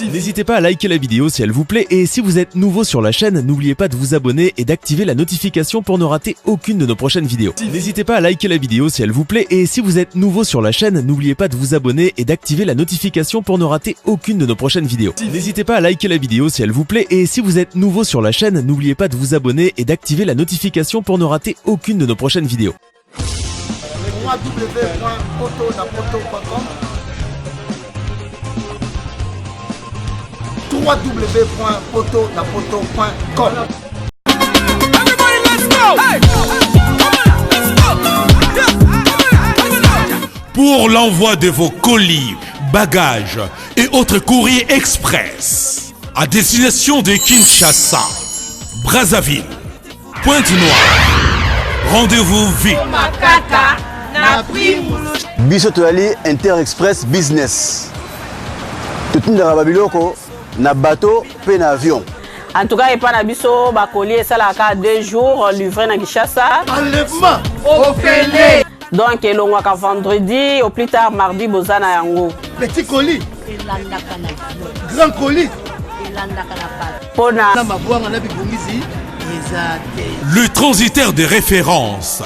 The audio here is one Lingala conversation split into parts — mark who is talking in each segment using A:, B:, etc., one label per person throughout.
A: N'hésitez pas à liker la vidéo si elle vous plaît et si vous êtes nouveau sur la chaîne, n'oubliez pas de vous abonner et d'activer la notification pour ne rater aucune de nos prochaines vidéos. N'hésitez pas à liker la vidéo si elle vous plaît et si vous êtes nouveau sur la chaîne, n'oubliez pas de vous abonner et d'activer la notification pour ne rater aucune de nos prochaines vidéos. N'hésitez pas à liker la vidéo si elle vous plaît et si vous êtes nouveau sur la chaîne, n'oubliez pas de vous abonner et d'activer la notification pour ne rater aucune de nos prochaines vidéos.
B: www.potonapoto.com.
C: Pour l'envoi de vos colis, bagages et autres courriers express à destination de Kinshasa, Brazzaville, Pointe-Noire, rendez-vous vite.
D: Biso toali Inter Express Business. Tout na babiloko na bateau pe na avion.
E: En tout cas, il n'y a pas de bacolier, ça la 2 jours, livré à Kinshasa.
B: Enlèvement au Pelé.
E: Donc, il y a vendredi, au plus tard mardi, Bozana Yango.
B: Petit colis. Grand colis.
C: Le transitaire de référence.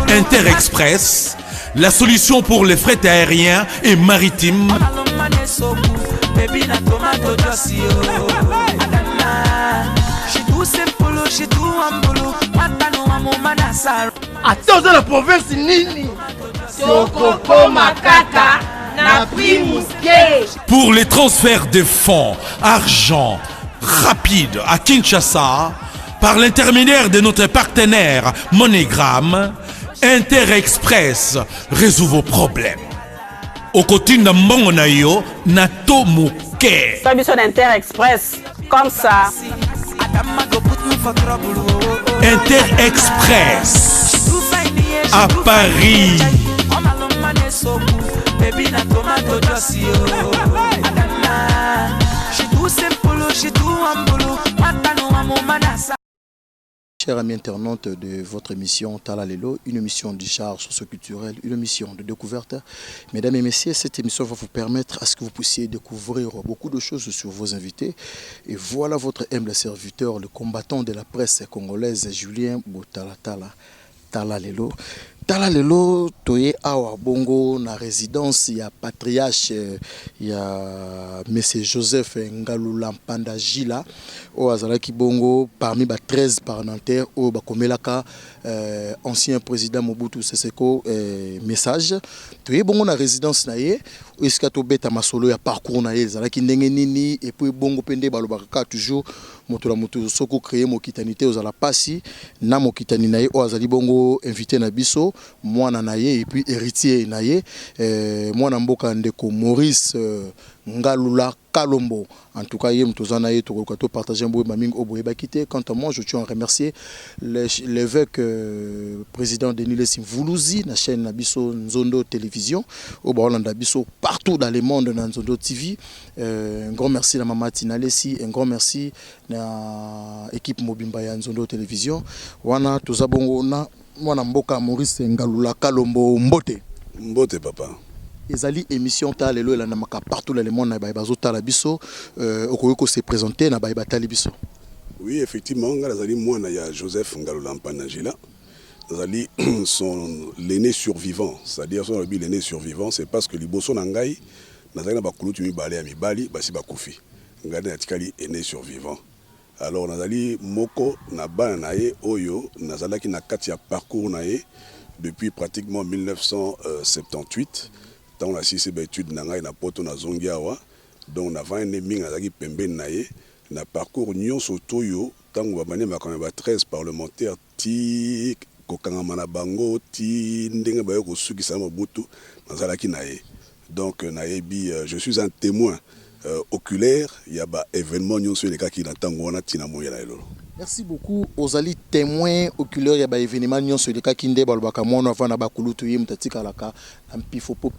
C: Inter Express, la solution pour les frais aériens et maritimes.
B: Attends la province nini.
C: Pour les transferts de fonds, argent rapide à Kinshasa, par l'intermédiaire de notre partenaire MoneyGram, Inter Express résout vos problèmes. Au côté de Mbongonayo, Nato Mouké.
E: Ça, c'est Inter Express, comme ça.
C: Inter Express à Paris.
F: Chers amis internautes de votre émission Tala Lelo, une émission de charge socioculturelle, une émission de découverte. Mesdames et messieurs, cette émission va vous permettre à ce que vous puissiez découvrir beaucoup de choses sur vos invités. Et voilà votre humble serviteur, le combattant de la presse congolaise, Julien Botalatala. Tala Lelo. Tala Lelo, toye awa bongo na résidence ya patriarche ya Monsieur Joseph Ngalula Mpanda Jila o azalaki bongo parmi ba 13 parlementaires o bakomelaka ancien président Mobutu Sese Seko message toye bongo na résidence na ye esika to beta masolo ya parcours na ye azalaki ndenge nini et puis bongo pende balobaka toujours moto la moto soko créer mokitanité ozala pasi na mokitani na ye o azali bongo invité na biso mwana na ye et puis héritier na ye mwana mboka ndeko Maurice Ngalula Kalombo. En tout cas, je to partager un beau maming au boye bakité. Quant à moi, je tiens à remercier l'évêque président Denis Lessim Voulouzi, la chaîne Nabiso Nzondo Télévision, au Baolanda Biso partout dans le monde dans Nzondo TV. Un grand merci à Mama Tina Lessi, un grand merci à l'équipe Mobimba ya Nzondo Télévision. Wana tozabongo na mwana mboka Maurice Ngalula Kalombo Mbote.
G: Mbote papa.
F: Ezali émission ta lelo la namaka partout dans le monde na bazo tala biso okoyoko se présenter na ba tali biso.
G: Oui, effectivement, ngazali mwana ya Joseph Ngalula Mpanda Jila. Nazali son l'aîné survivant, c'est-à-dire son l'aîné survivant, c'est parce que liboso na ngai nazali na bakulutu mibale ya mibali basi bakufi. Ngade na tikali aîné survivant. Alors nazali moko na bana na ye oyo nazalaki na kati ya parcours na ye depuis pratiquement 1978. On a six études na poto na zongiawa donc na va ene minga zaki pembeni na ye na parcours nyonso toyo tango ba mane makameba 13 parlementaires ti kokanga na bango ti ndenge ba yo sukisa Mobutu nazalaki na ye donc na yebi je suis un témoin oculaire il y a ba événement nyonso les cas qui na tango wana tina moya na lelo.
F: Merci beaucoup. Ozali témoin oculaire ya ba événement nyonso de kakinde balobaka mono avant na bakulutu yim tatika laka ampifo po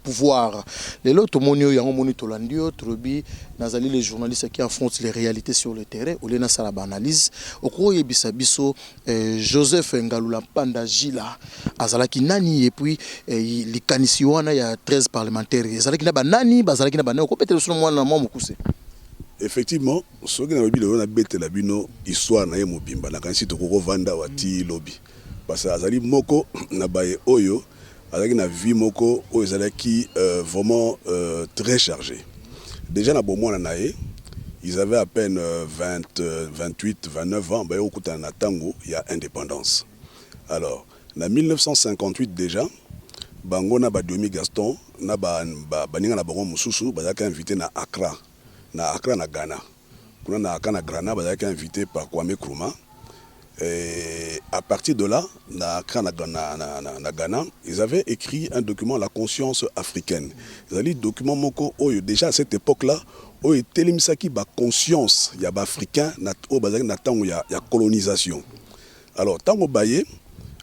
F: pouvoir. Les lots monio yango moni tolandio trobi nazali les journalistes qui affrontent les réalités sur le terrain ou les sala analyse okoro yebisa biso Joseph Ngalula Mpanda Jila azalaki nani et puis likanisi wana ya 13 parlementaires azalaki na banani bazalaki na banani ko peut-être sur moi na mokuse.
G: Effectivement, ce qui a été la bino histoire na mobimba na kansi to ko vanda wati lobby parce que azali moko na baye oyo azali na vie moko oyo azalaki vraiment très chargé. Déjà na bomona nae, ils avaient à peine 28 29 ans baye okuta na tango il y a indépendance. Alors, na 1958 déjà bango na ba Domi Gaston na baninga na bango mususu bazaka invité na Accra. Na Accra na Ghana. Kuna na Accra na Ghana, bah été invité par Kwame Nkrumah. Et à partir de là, na Accra na Ghana, ils avaient écrit un document La conscience africaine. Ils avaient dit document moko oyo déjà à cette époque-là, oyo telimsaki ba conscience ya ba africain na o bazaki na tango ya colonisation. Alors tango baye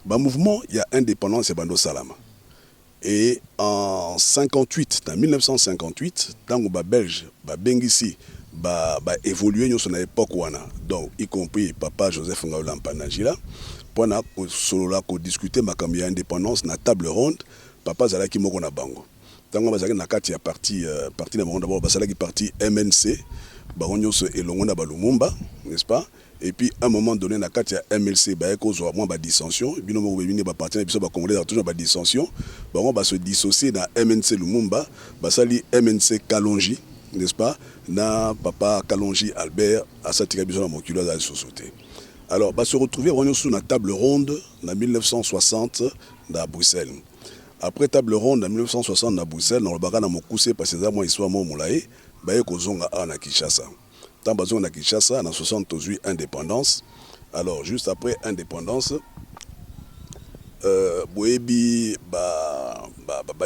G: ba mouvement il y a indépendance et bando salama. Et en 58, en 1958, dans le Belge, Bengisi, évolué dans son époque, donc y compris papa Joseph Ngalula Mpanda Jila, pour discuter de l'indépendance na table ronde, papa Zalaki Moko na Bango. Tant que Bazaki na kati ya parti d'abord Bazalaki parti MNC, Baronyo se elongo ba Lumumba, n'est-ce pas? Et puis à un moment donné na kati ya MLC ba cause moins ba dissension bino mo bini ba parti biso ba congolais toujours ba dissension ba on va se dissocier na MNC Lumumba ba sali MNC Kalonji, n'est-ce pas? Na papa Kalonji Albert à satika biso na mokilo za société. Alors ba se retrouver on sur na table ronde en 1960 à Bruxelles. Après table ronde en 1960 à Bruxelles dans le baka na mokuse parce que ça moi histoire mo molaye ba kozonga na Kinshasa. Tant que na Kinshasa, en 68 indépendance. Alors juste après indépendance, boyebi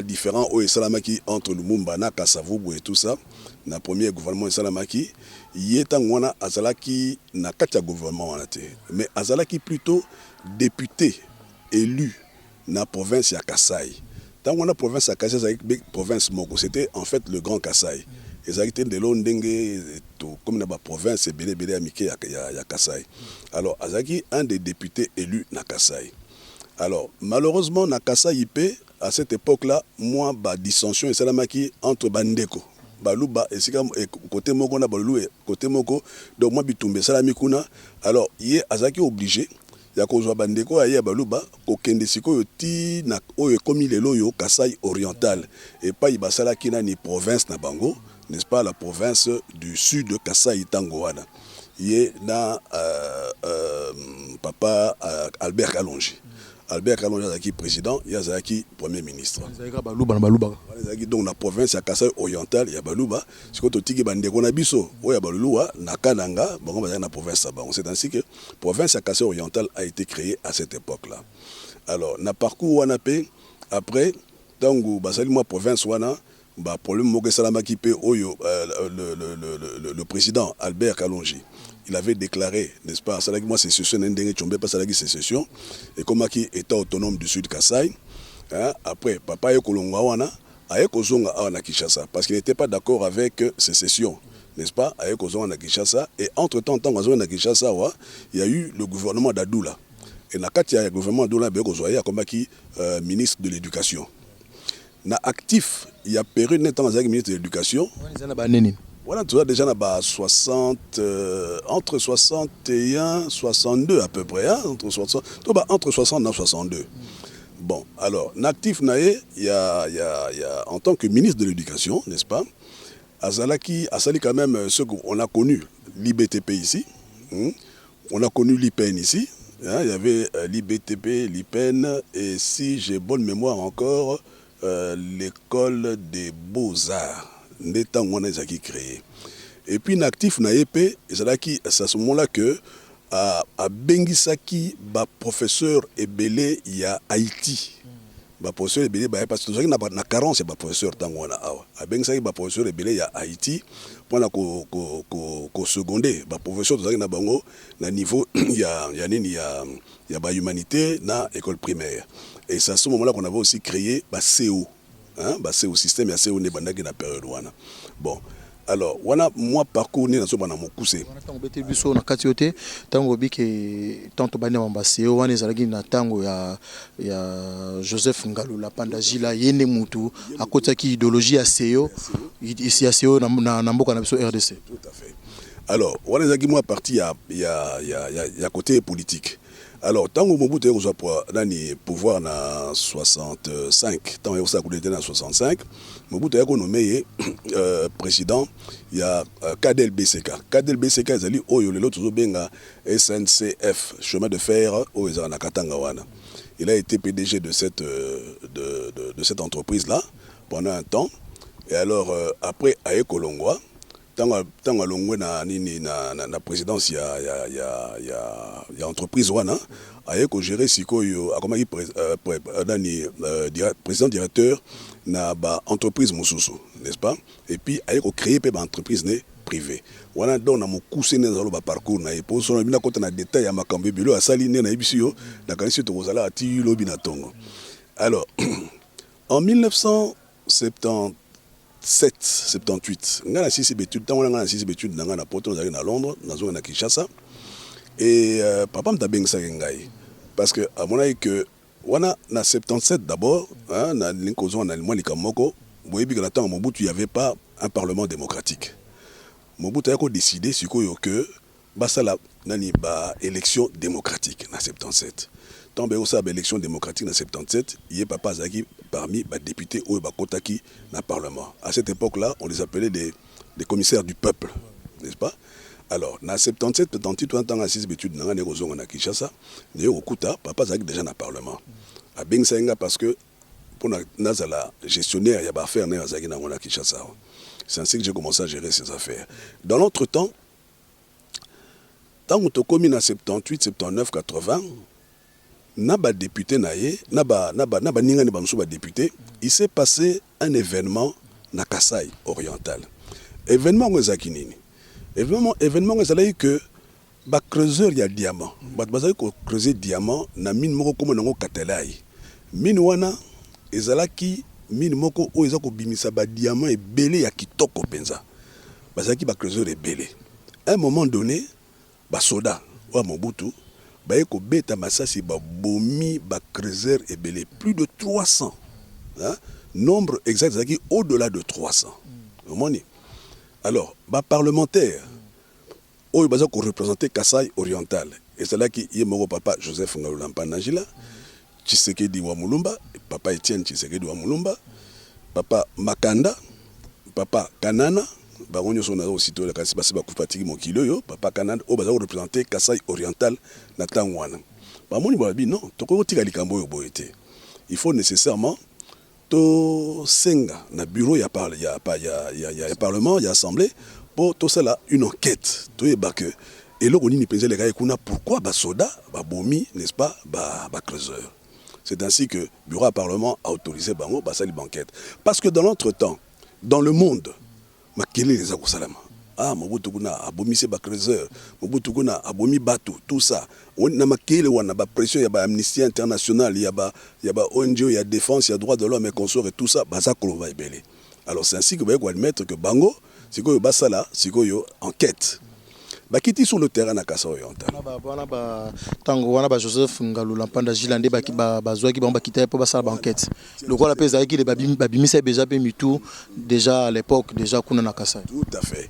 G: différent au Salamaki entre Lumumba na Kasavubu et tout ça. Na premier gouvernement Salamaki, yetangwana azalaki na katia gouvernement mais azalaki plutôt député élu na province ya Kasai. Tant qu'on a province ya Kasai, province Moko, c'était en fait le Grand Kasai. Les acteurs de l'Ondenge, comme dans la province, c'est Bélé Amike à Kassai. Alors, Azaki, un des députés élus na Kassai. Alors, malheureusement, na Kassai, à cette époque-là, moi, dissension et salamaki entre Bandeko. Balouba, et côté Moko, na Balou, côté Moko, donc moi, Bitumbe, Salamikuna. Alors, il est Azaki obligé. Ya kozwa bandeko ya baluba ko kende sikoyo ti na oyo komi lelo yo Kasai oriental et pas ibasala kina ni province na bango, n'est-ce pas, la province du sud de Kasai Tangoana. Yé na papa Albert Kalonji. Albert Kalonji azaki président, yazaki premier ministre. Donc la province ya Kasai oriental ya baluba, siko to tiki bandeko na biso o ya baluluwa na Kananga, bango bazali na province ça. C'est ainsi que province ya Kasai oriental a été créée à cette époque-là. Alors na parcours wana pe après tango basali moi province wana ba problème moko salamaki pe oyo le président Albert Kalonji. Il avait déclaré, n'est-ce pas, ça moi sécession n'endenge chombe pas ça sécession et comme qui état autonome du sud Kasai. Hein, après papa Ekolongwa wana ayekozonga na Kinshasa parce qu'il n'était pas d'accord avec sécession, n'est-ce pas, ayekozonga na Kinshasa et entre-temps tant na Kinshasa il y a eu le gouvernement d'Adoula. Et na kati ya gouvernement d'Adoula bekozwa comme qui ministre de l'éducation. Na actif, il y a période net dans ministre de l'éducation. Voilà, tu as déjà entre 61 62 à peu près, hein, entre 60 et 62. Bon, alors, l'actif naé, il y a en tant que ministre de l'éducation, n'est-ce pas, Azalaki quand même ce qu'on a connu, l'IBTP ici, on a connu l'IPN ici, hein, il y avait l'IBTP, l'IPN, et si j'ai bonne mémoire encore, l'école des beaux-arts. Qui créé. Et puis l'actif na EP, c'est à ce moment-là que à Bengisaki, professeur Ebele, il y a Haïti. Professeur Ebele, parce que na carence, c'est professeur Tangwana. À Bengisaki, professeur Ebele, il y a Haïti. Pour ko secondé ba professeur tozaki na bango na niveau ya ba humanité na école primaire. Et c'est à ce moment-là qu'on avait aussi créé ba CO, hein, ba CO système ya CO ne bandaki na période wana. Bon, alors wana moi parcours ni na so bana mokuse.
F: Tango bete biso na kati yote tango bike tanto bana mamba CO wana ezalaki na tango ya Joseph Ngalula Pandajila yene mutu akotaki idéologie ya CO ici ya CO na mboka na biso RDC.
G: Tout à fait. Alors wana ezalaki moi parti ya côté politique. Alors, tant que Mobutu a pouvoir na 65, tant que ça a na 65, Mobutu a nommé président, il y a Kadel BCK. Kadel BCK, il a dit, oh, il a SNCF, chemin de fer, oh, il a Katangawana. Il a été PDG de cette entreprise-là pendant un temps. Et alors, après, à Ekolongwa, tant que l'on na présidence il y a entreprise wana aye ko gérer sikoyo comme président directeur na ba entreprise mususu, n'est-ce pas, et puis aye ko créer pe ba entreprise né privée wana donc na mokuse ne zalo ba parcours na e pour son bina kota na détail ya makambo bilo asali ne na ibisiyo na kanisi to kozala ati lobi na tongo. Alors en 1978 ngana sisi betude tant ngana sisi betude ngana poto zali na Londres nazo na Kinshasa et papa mtabengisa ngai parce que à mon avis que wana na 77 d'abord hein na linkozo na moi likamoko boyebi que na temps Mobutu il y avait pas un parlement démocratique. Mobutu a décidé sikoyo que basala nani ba élection démocratique na 77. Tant que ça élection démocratique en 77, il y a papa Zaki parmi les députés ou Bakotaki dans le Parlement. À cette époque-là, on les appelait des commissaires du peuple, n'est-ce pas? Alors, en 77, 78, on a 6 études dans la Kinshasa, papa Zaki déjà dans le Parlement. À Bengsaïnga, parce que pour la gestionnaire, il y a des affaires dans la Kinshasa. C'est ainsi que j'ai commencé à gérer ces affaires. Dans l'autre temps, tant que tu as 78, 79, 80, naba député naye naba ninga ne bamso ba député, il s'est passé un événement na Kasai oriental. Événement ngezaki nini? Événement ngezali que ba creuseur ya diamant. Ba bazali ko creuser diamant na mine moko comme nango Katelai. Mine wana ezalaki mine moko o ezako bimisa ba diamant et belé ya kitoko penza. Bazaki ba creuseur et belé. À un moment donné, ba soda wa Mobutu Bayeko beta masasi ba bomi ba creuser et belé plus de 300, hein? Nombre exact au-delà de 300. Alors ba parlementaire oyo baza ko représenter Kasai oriental et c'est là qui est mon papa Joseph Ngalula Mpanajila, Tshisekedi wa Mulumba, papa Etienne Tshisekedi wa Mulumba, papa Makanda, papa Kanana baronyo sona aussi to la kasi basi ba kufatiki mokilo yo papa Kanana o baza représenter Kasai oriental na tangwana ba moni ba bi non to ko tika likambo yo boyete il faut nécessairement to senga na bureau ya parle ya parlement ya assemblée pour tout ça là une enquête to e ba que et lo nini penze les gars kuna pourquoi ba soda ba bomi n'est-ce pas ba creuseur. C'est ainsi que bureau à parlement a autorisé bango ba sali banquette parce que dans l'entretemps dans le monde makele les akosalama ah Mobutu kuna abomise ba creuseur Mobutu kuna abomi bateau tout ça on na makele wana ba pression ya ba Amnesty International ya ba ONG ya défense ya droits de l'homme et consort et tout ça baza kolova ebele. Alors c'est ainsi que vous allez admettre que bango sikoyo basala sikoyo enquête bakiti sur le terrain na Kasai oriental
F: tango wana ba Joseph Ngalula Pandajila nde bazwaki ba bakita po basala ba enquête le quoi la pesa ki le babimisa déjà pe mitou déjà à l'époque déjà kuna na Kasai.
G: Tout à fait.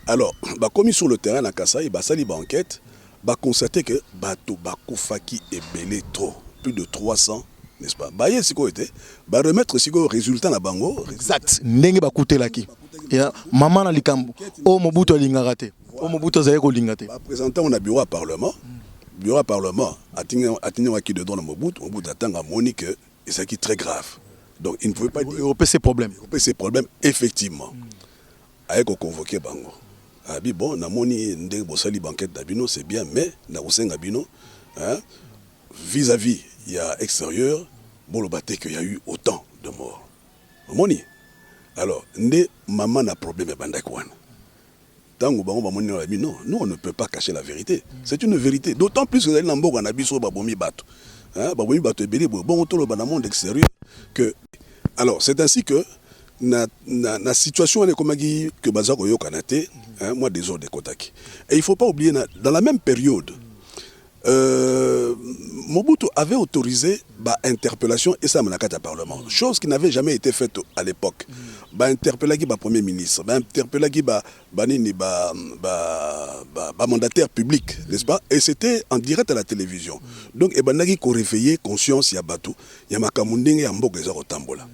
G: Alors ba commis sur le terrain na Kasai basali ba enquête ba constater que bato bakufaki ebele trop plus de 300, n'est-ce pas? Ba yesiko était ba remettre siko résultat na bango
F: exact ndenge bakutelaki ya maman na likambo o Mobutu alingaka te.
G: Présentant on a bureau à parlement. Bureau à parlement, atteint qui de don Mobutu, Mobutu attend à Monique, et c'est qui très grave. Donc il ne pouvait pas dire.
F: Europe ses problèmes.
G: Ces problèmes, effectivement. Avec convoqué Bango. Abi bon, na moni ndé bosali banquette d'Abino, c'est bien, mais na Ouseng Abino, hein, vis-à-vis il y a extérieur, bon le baté qu'il y a eu autant de morts. Moni. Alors, ndé maman a problème à Bandakouane. tango bango bamoni na bi non, nous on ne peut pas cacher la vérité. C'est une vérité. D'autant plus que les Namboka na biso babomi bato. Hein, babomi bato ebele bon to lo ba na monde extérieur que alors c'est ainsi que na situation elle comme que bazako yo kanate, hein, moi des ordres de Kotaki. Et il faut pas oublier dans la même période Mobutu avait autorisé interpellation et ça manakata parlement, chose qui n'avait jamais été faite à l'époque. Interpeller qui premier ministre, interpeller qui mandataire public, n'est-ce pas? Et c'était en direct à la télévision. Donc ebanaki ko réveiller conscience ya batu, ya makamundenge ya mboka za kotambola.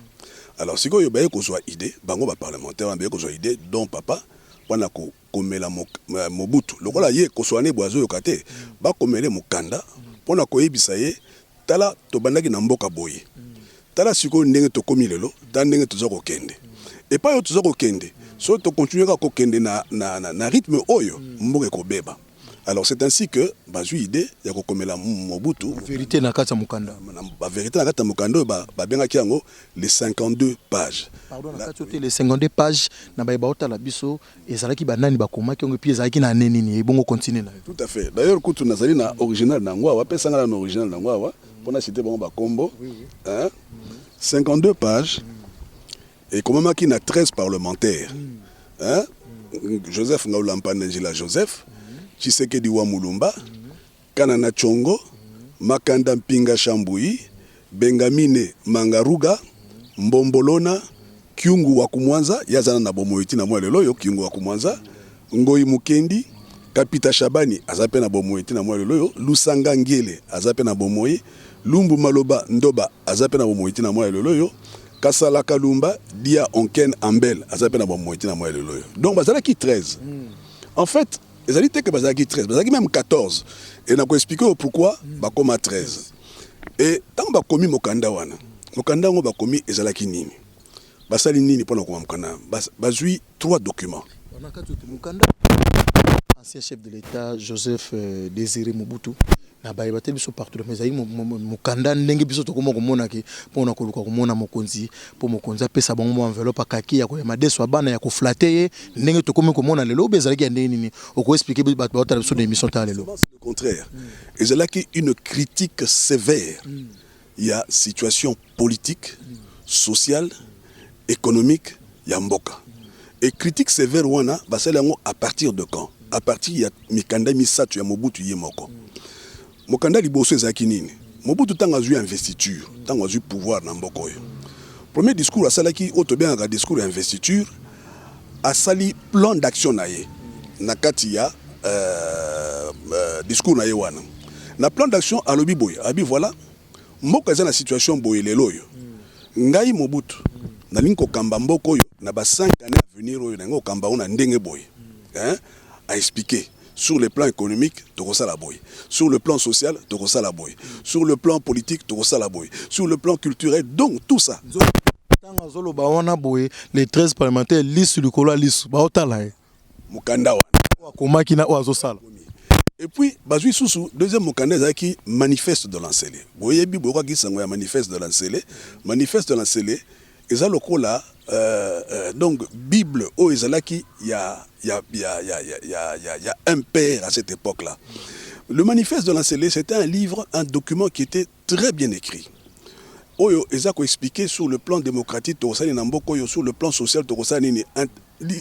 G: Alors si ko yobaye ko soit idée, bango ba parlementaire ba ko soit idée dont papa wana ko komela Mobutu lokola ye ko soane boazo yokate ba komele mukanda pona ko yebisa ye tala to bandaki na mboka boye tala siko ndenge to komi lelo ta ndenge to zoko kende et pas yo to zoko kende so to continuer ko kende na rythme oyo mboka ko beba. Alors c'est ainsi que bazui idée ya ko komela Mobutu
F: vérité na kata mukanda
G: ba vérité na kata mukanda ba benga kiango les 52 pages.
F: Pardon na kata les 52 pages na ba baota la biso ezalaki banani bakoma ki ongo puis ezalaki na neni ni bongo continuer na.
G: Tout à fait. D'ailleurs kutu nazali na original na ngwa wa pesa ngala na original na ngwa wa pona citer bongo ba kombo hein 52 pages et comme maki na 13 parlementaires hein Joseph Ngaoulampane Njila Joseph Tshisekedi wa Mulumba, Kanana Chongo, Makanda Mpinga Shambui, Bengamine Mangaruga, Mbombolona, Kyungu wa Kumwanza, yazana na bomoiti na mwa lelo yo Kyungu wa Kumwanza, Ngoi Mukendi, Kapita Shabani azape na bomoiti na mwa lelo yo, Lusanga Ngele azape na bomoi, Lumbu Maloba Ndoba azape na bomoiti na mwa lelo yo, Kasala Kalumba, Dia Onken Ambel azape na bomoiti na mwa lelo yo. Donc bazala ki 13. En fait, les alliés que bazaki 13, bazaki même 14. Et on a expliqué pourquoi bakoma 13. Et tant que bakomi mokanda wana, mokanda ngo bakomi ezalaki nini. Basali nini pona ko mokanda. Bazui 3 documents.
F: On a katu mokanda. Ancien chef de l'État Joseph Désiré Mobutu na baibate biso partout mais ayi mokanda ndenge biso to komo komona ke pona ko luka komona mokonzi po mokonzi apesa bango mo enveloppe akaki ya ko ya madeso bana ya ko flatter ndenge to komo komona lelo bezalaki ya ndenge nini oko expliquer bato ba biso de émission ta lelo.
G: C'est le contraire. Ezalaki une critique sévère. Il y a situation politique, sociale, économique ya mboka. Et critique sévère wana basala ngo à partir de quand? À partir ya mikanda misatu ya Mobutu yemoko. Mokanda liboso ezaki nini? Mobutu tanga azui investiture, tanga azui pouvoir na mboka oyo. Premier discours asalaki otobengaka discours ya investiture, asali plan d'action na ye. Na kati ya discours na ye wana. Na plan d'action alobi boye, abi voilà, mboka eza na situation boye lelo oyo. Ngai Mobutu na linko kamba mboka oyo na ba 5 années à venir oyo na ngo kamba ona ndenge boye. Hein? À expliquer. Sur le plan économique, Tokosa la boy. Sur le plan social, Tokosa la boy. Sur le plan politique, Tokosa la boy. Sur le plan culturel, donc tout ça.
F: Les 13 parlementaires lisent sur le colo lisent.
G: Mukanda et puis, Bazui Soussou, deuxième Mukanda qui manifeste de l'encelé. Boyebi Boka qui s'envoie manifeste de l'encelé. Manifeste de l'encelé. Et ça, le là, donc, Bible, oh, il y a un père à cette époque-là. Le manifeste de l'encelé, c'était un livre, un document qui était très bien écrit. Oyo, ils ont expliqué sur le plan démocratique, sur le plan social,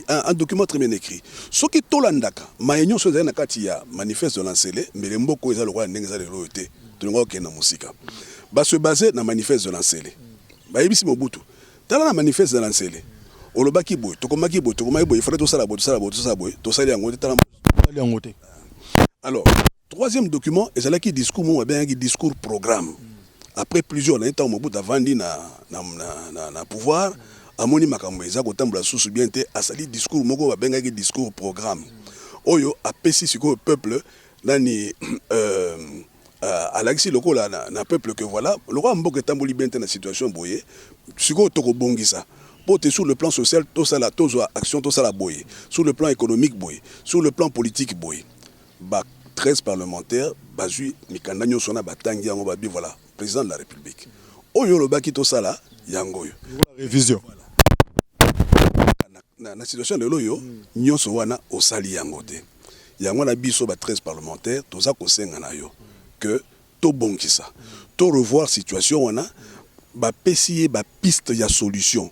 G: un document très bien écrit. Ce qui est Tolandaka, Maïnyon Sozana Nakatia, manifeste de l'encelé, mais les Mboko, ils ont le roi Nenza de l'OET, de l'Oké Namusika. Bah, se baser dans le manifeste de l'encelé. Bah, il y a Mobutu. Dans le manifeste de l'encelé, olobaki boy, tokomaki boy, il fallait tout ça la boy, tout ça la boy, tout ça boy, tout ça les angoté, alors, troisième document, et c'est là qui discours, moi, bien un discours programme. Après plusieurs années, Mobutu a vendu na pouvoir, amoni makambo ezako tambula susu bien te asali discours moko bien un discours programme. Oyo a pesi siko peuple nani Alexis loko la na peuple que voilà, le roi Mboka tamboli bien te na situation boye, siko toko bongisa. Sur le plan social, tout ça la action, tout ça la boye. Sur le plan économique, boye. Sur le plan politique, boye. 13 parlementaires, Bazui, Mikandanyo Sona, Batangi, Yango Babi, voilà, président de la République. Oyo le baki tout ça là, Yangoyo.
F: Révision.
G: na situation de l'oyo nyonso wana osali yango te yango na biso ba 13 parlementaires toza kosenga na yo que to bongisa to revoir situation wana ba pesi ba piste ya solution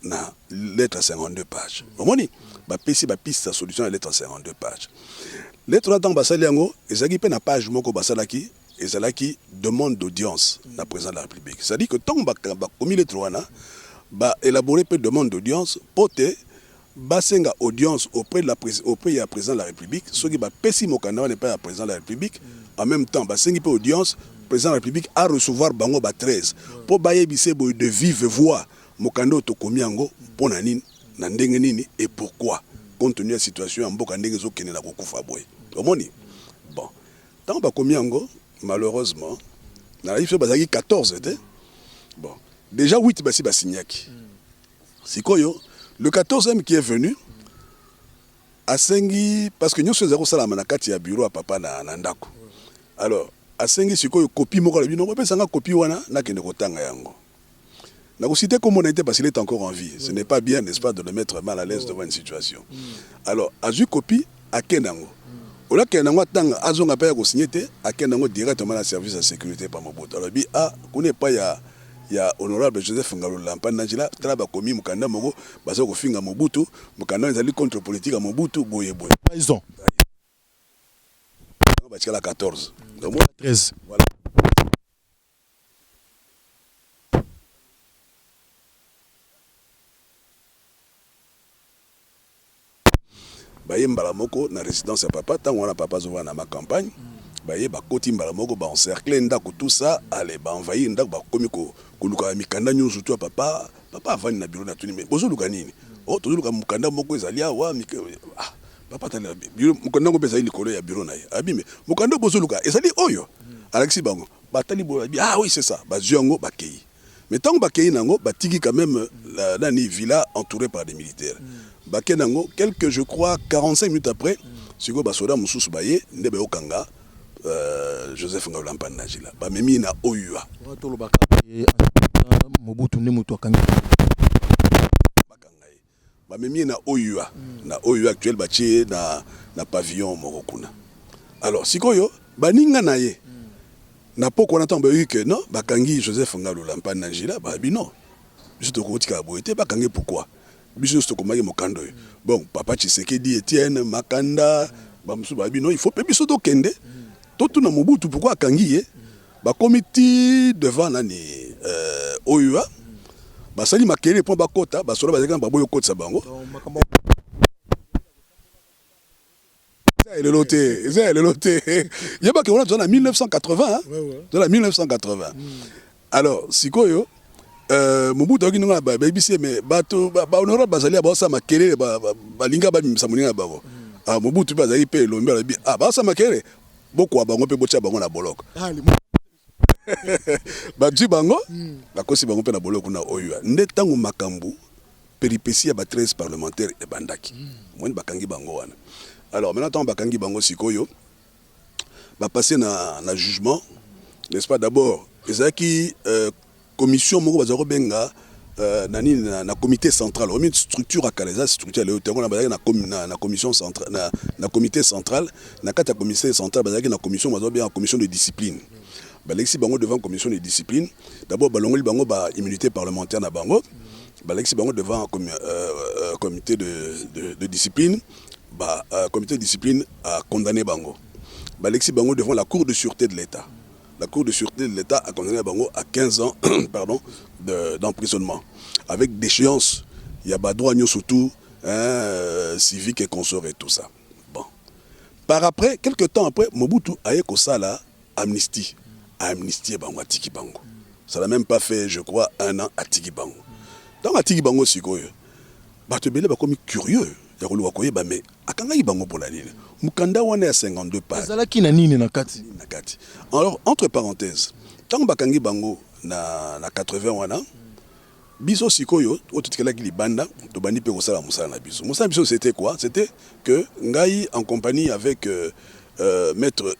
G: na lettre 52 pages omoni ba pesi ba piste ya solution na lettre 52 pages lettre dans basali yango ezaki pe na page moko basalaki ezalaki demande d'audience na président de la République c'est-à-dire que tant ba commis lettre wana ba élaborer peu demande d'audience pote basenga audience auprès du président de la République ce qui va pesi mokanda n'est pas le président de la République en même temps basengi peu audience président de la République à recevoir bango ba 13 pour baye bise boy de vive voix mokanda to komi yango pona nini na ndenge nini et pourquoi compte tenu de la situation en mboka ndenge zo kene na kokufa boy omoni bon tant ba komi yango malheureusement na la bazaki 14 était bon déjà 8 basi basignaki sikoyo le 14e qui est venu asengi parce que nous sommes sala manakati ya bureau à papa na ndako alors asengi sikoyo copie moko la bino pe sanga copie wana na kende kotanga yango na ko citer comme on était parce qu'il est encore en vie ce n'est pas bien n'est-ce pas de le mettre mal à l'aise devant une situation alors azu copie akendango ola kendango tanga azonga pa ya ko signer te akendango directement na service de sécurité par Mobutu alors bi kone pas ya honorable Joseph Ngalola Mpana Njila tala ba komi mukanda moko bazo ko finga Mobutu mukanda ezali contre politique à Mobutu boye
F: Trahison.
G: ba tika la 14 donc
F: 13
G: voilà baye mbala moko na résidence ya papa tango na papa zo na ma campagne baye bakoti mbala moko ba encercler ndako tout ça allez ba envahir ndako ba komi ko luka mikanda nyonso to papa avani na bureau na tuni mais bozo luka nini to luka mukanda moko ezali awa papa tala bureau mukanda ngo pesa ili kolo ya bureau na ye abime mukanda bozo luka ezali oyo Alexis bango batali bo oui c'est ça ba ziongo ba kei mais tant ba kei nango batiki quand même la villa entourée par des militaires baké nango quelques je crois 45 minutes après siko basoda mususu baye ndebe okanga Joseph Ngalola Mpana Njila ba memi na oyua
F: to lo baka Mobutu ne mutu akangi
G: bakangai ba memi na oyua actuel batie na pavillon mokokuna alors sikoyo baninga na ye na poko na tambo que non bakangi Joseph Ngalola Mpana Njila ba bino biso to kotika boité bakangi pourquoi biso to komaki mokando bon papa Tshisekedi Etienne Makanda ba musu ba bino il faut pe biso to kende tout na Mobutu pourquoi akangi ye ba comité devant nani oyua ba sali makele po ba kota ba sola ba zeka ba boyo kota bango le loté yeba ke on a dans 1980 dans 1980 alors sikoyo Mobutu oki nunga ba BBC mais bato ba honorable bazali ba sa makele ba linga ba mimisa muninga babo Mobutu bazali pe lombe la bi ba sa makele beaucoup bango pe botia bango na boloko badji bango bakosi bango pe na boloko na oyua nde tango makambu péripétie ya ba 13 parlementaires e bandaki moni bakangi bango wana alors maintenant tant bakangi bango sikoyo ba passer na jugement n'est-ce pas d'abord ezaki commission moko bazaro benga nani na comité central une structure à Kaleza structure le tengo na commission centrale na comité central na kata comité central bazaki na commission bazaro bien commission de discipline balexi bango devant commission de discipline d'abord balongoli bango ba immunité parlementaire na bango balexi bango devant comité de discipline comité de discipline a condamné bango balexi bango devant la cour de sûreté de l'État. La Cour de sûreté de l'État a condamné Bango à 15 ans d'emprisonnement. Avec déchéance, il y a pas droit surtout civique et consort et tout ça. Bon. Par après, quelques temps après, Mobutu a eu ça là, amnistie. Amnistie Bango à Tiki Bango. Ça n'a même pas fait, je crois, 1 an à Tiki Bango. Dans à Tiki Bango, c'est quoi? Batebele ba comme curieux. Ya ko luwa koyeba mais akanga Bango pour la ligne. Mukanda wana ya 52 pages.
F: Azalaki na nini na kati?
G: Alors entre parenthèses, tant bakangi bango na 80 wana biso sikoyo otutikela ki libanda to bandi pe kosala musala na biso. Musala biso c'était quoi? C'était que ngai en compagnie avec maître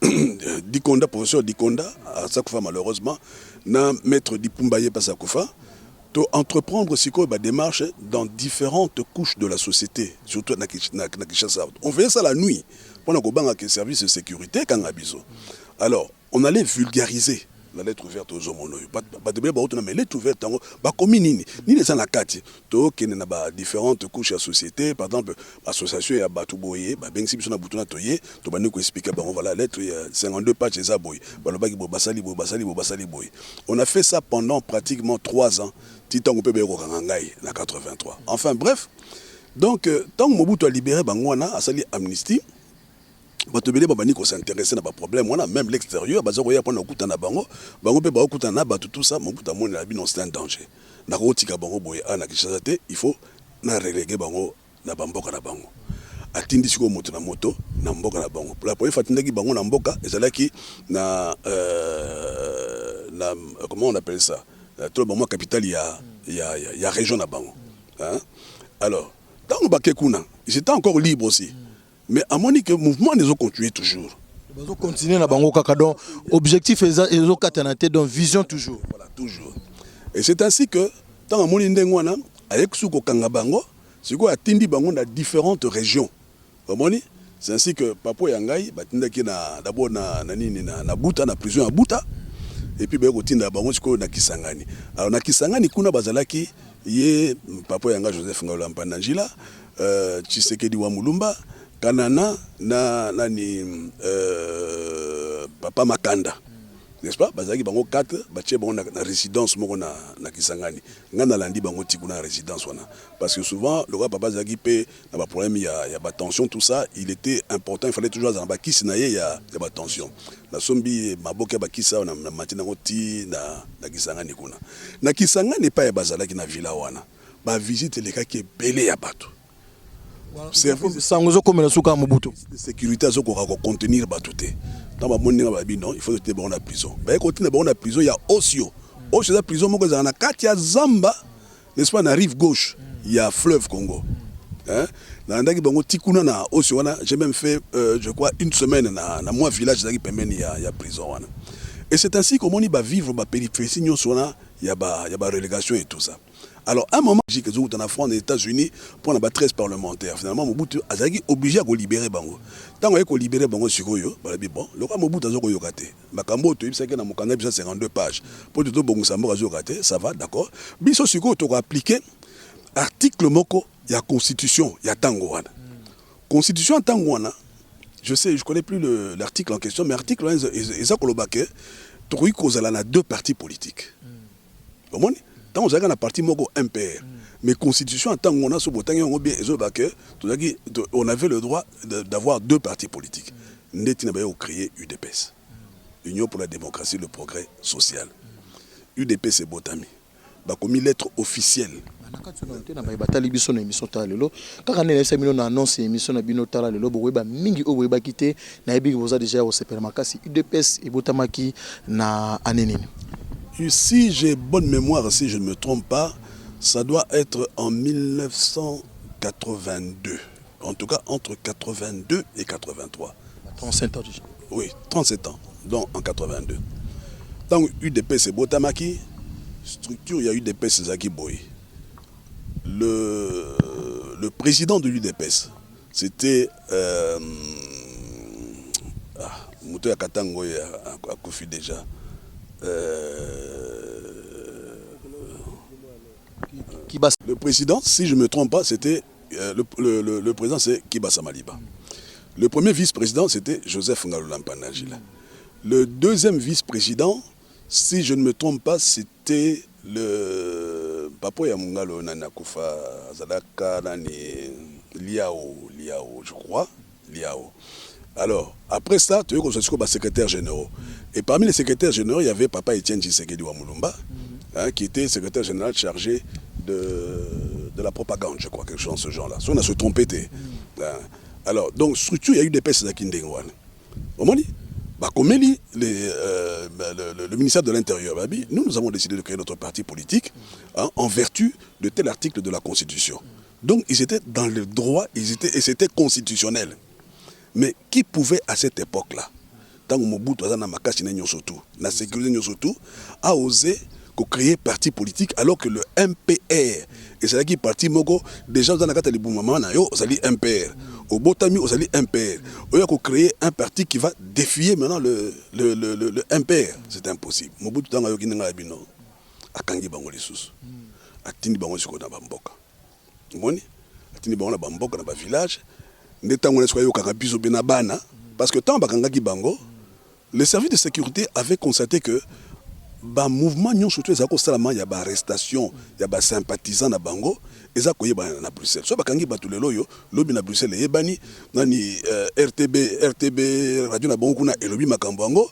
G: Dikonda, professeur Dikonda, à Sakufa malheureusement, na maître Dipumbaye Pasakufa, entreprendre des démarches dans différentes couches de la société, surtout na Kinshasa. On faisait ça la nuit, pendant qu'on a un service de sécurité. Alors, on allait vulgariser la lettre ouverte aux hommes. Mais lettre ouverte, comme ni les la carte, qui na différentes couches de la société, par exemple, l'association ya Batouboye, ben si on a bouton toyé, to baniko expliquer voilà lettre 52 pages de Zaboy, on a fait ça pendant pratiquement 3 ans. Titan on peut na 83. Enfin bref, donc tant que Mobutu a libéré Bangwana, a sali amnistie. Batobele babani ko s'intéresser na ba problème on a même l'extérieur bazo ya pona okuta na bango pe ba okuta na batu tout ça Mobutu moni na bino c'est un danger na kotika bango boye ana Kinshasa te il faut na reléguer bango na bamboka na bango atindi siko moto na mboka na bango pour la première fois tindaki bango na mboka ezalaki na comment on appelle ça tout le moment capitale ya région na bango hein. Alors tant bakekuna ils étaient encore libres aussi. Mais à mon avis, le mouvement les a continué toujours.
F: Ils ont continué na bango kaka donc objectif ils ont katanate donc vision toujours.
G: Voilà, toujours. Et c'est ainsi que tant à mon ndengwana avec suko kanga bango, siko atindi bango dans différentes régions. Omoni, c'est ainsi que Papo Yangai batindaki na d'abord na Buta na prison à Buta et puis ba kotinda bango siko na Kisangani. Alors na Kisangani kuna bazalaki ye Papo Yanga Joseph Ngalo Mpanangila, Tshisekedi wa Mulumba Kanana na nani Papa Makanda, n'est-ce pas? Bazaki bango 4 batie bango na résidence moko na Kisangani. Ngana landi bango tikuna résidence wana. Parce que souvent le roi Papa Zaki pe na ba problème il y a ba tension tout ça, il était important, il fallait toujours dans ba kisi na ye ya ba tension. Na sombi maboka ba kisa na matina ngoti na Kisangani kuna. Na Kisangani pa ya bazalaki na villa wana. Ba visite les cas qui belé ya bato.
F: Sangozo comme la souka Mobutu.
G: Sécurité à ce qu'on va contenir batouté. Dans ma monnaie non, il faut que tu aies la prison. Ben quand tu es la prison, il y a Osio. Osio la prison, moi quand on a 4 il y a Zamba, n'est-ce pas, na rive gauche, il y a fleuve Congo. Hein? Dans ndaki bango tikuna na Osio wana, j'ai même fait je crois une semaine na moi village qui pemeni il y a prison wana. Et c'est ainsi que on y va vivre ba périphérie nyosona, il y a ba relégation et tout ça. Alors, à un moment, j'ai que en France, aux États-Unis, pour la 13 parlementaires. Finalement, Mobutu a été obligé de libérer Bango. Tant qu'on a libéré Bango sur Goyo, le roi Mobutu a été raté. Makambo, tu sais qu'il y a 52 pages. Pour tout le monde, ça va, d'accord. Biso sur Goyo, tu as appliqué article Moko, il y a constitution, il y a Tangoana. Constitution Tangoana, je sais, je ne connais plus l'article en question, mais l'article, ils ont 2 partis politiques. Vous comprenez? Tant on a un parti moko MPR, mais constitution en tant qu'on a ce bouton on avait le droit d'avoir 2 partis politiques. Nous avons créé UDPS, Union pour la démocratie et le progrès social. UDPS c'est Botami. Bah comme une lettre officielle. Si j'ai bonne mémoire, si je ne me trompe pas, ça doit être en 1982. En tout cas, entre 82 et 83.
F: 37 ans.
G: Oui, 37 ans, donc en 82. Dans UDPS, c'est Botamaki. Structure, il y a UDPS, Zaki Boy. Le président de l'UDPS, c'était Mouto Yakatango a Kofi déjà. Le président, si je ne me trompe pas, c'était le président, c'est Kibasa Maliba. Le premier vice-président, c'était Joseph Ngalo Mpanangila. Le deuxième vice-président, si je ne me trompe pas, c'était le Papa Yamungalo Nanakufa Zadaka Liao, je crois. Liao. Alors, après ça, tu veux qu'on soit comme secrétaire général. Et parmi les secrétaires généraux, il y avait Papa Etienne Tshisekedi wa Mulumba, qui était secrétaire général chargé de la propagande, je crois, quelque chose dans ce genre-là. Si on a se trompé. Alors, donc, structure, il y a eu des pestes à Kindengwan. Au moment comme le ministère de l'Intérieur, nous avons décidé de créer notre parti politique en vertu de tel article de la Constitution. Donc, ils étaient dans le droit, et c'était constitutionnel. Mais qui pouvait à cette époque-là, tant que Mobutu a na sécurité a osé qu'on crée parti politique alors que le MPR et c'est là qui parti moko déjà dans la carte les boumama na yo ça dit MPR au botami on dit MPR on a créer un parti qui va défier maintenant le MPR c'est impossible Mobutu tanga yo kinanga bino akangi bango lisusu atindi bango siko na bamboka moni atindi bango na bamboka na ba village ndetango na siko yo kaka biso bena bana parce que tant bakangaki bango le service de sécurité avait constaté que ba mouvement nyon surtout ezako salama ya ba arrestation ya ba sympathisants na bango ezako yeba na Bruxelles so bakangi batulelo yo lobi na Bruxelles yebani nani RTB radio na bango kuna elobi makambo yango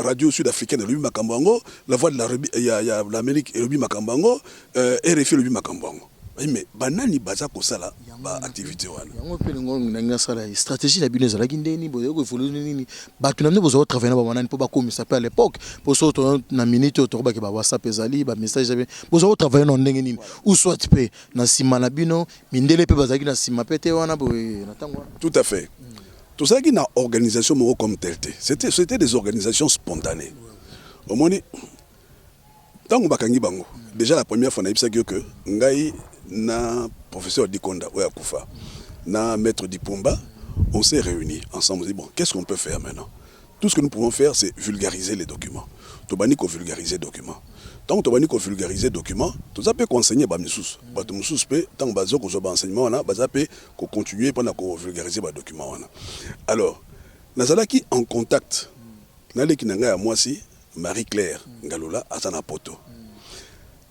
G: radio sud-africaine elobi makambo yango la voix de l'Amérique elobi makambo yango RFI elobi makambo yango mais banani baza ko sala ba activité wana
F: yango pe nga sala stratégie la bino ezalaki ndeni boyo ko évoluer nini batu namne bozo travailler na ba banani po ba komisa pe à l'époque pour so na minute to ba ke ba WhatsApp ezali ba message jabe bozo travailler no ndenge nini ou soit pe na sima na bino mindele pe bazaki na sima pe te wana boye na tango
G: tout à fait tout ça qui na organisation moko comme tel c'était des organisations spontanées au moins tango bakangi bango déjà la première fois na ibisa que ngai na professeur Dikonda Oya Koufa, na maître Dipumba, on s'est réunis ensemble. On s'est dit, bon, qu'est-ce qu'on peut faire maintenant? Tout ce que nous pouvons faire, c'est vulgariser les documents. Tobani ko vulgariser les documents. Tant que Tobani ko vulgariser les documents, tout ça peut enseigner ba missus. Ba to missus peut tant que bazo ko zo ba enseignement wana, ba ça peut ko continuer pendant ko vulgariser ba documents wana. Alors, nazalaki en contact. Nale kinanga ya moi si Marie-Claire Ngalola Asana Poto.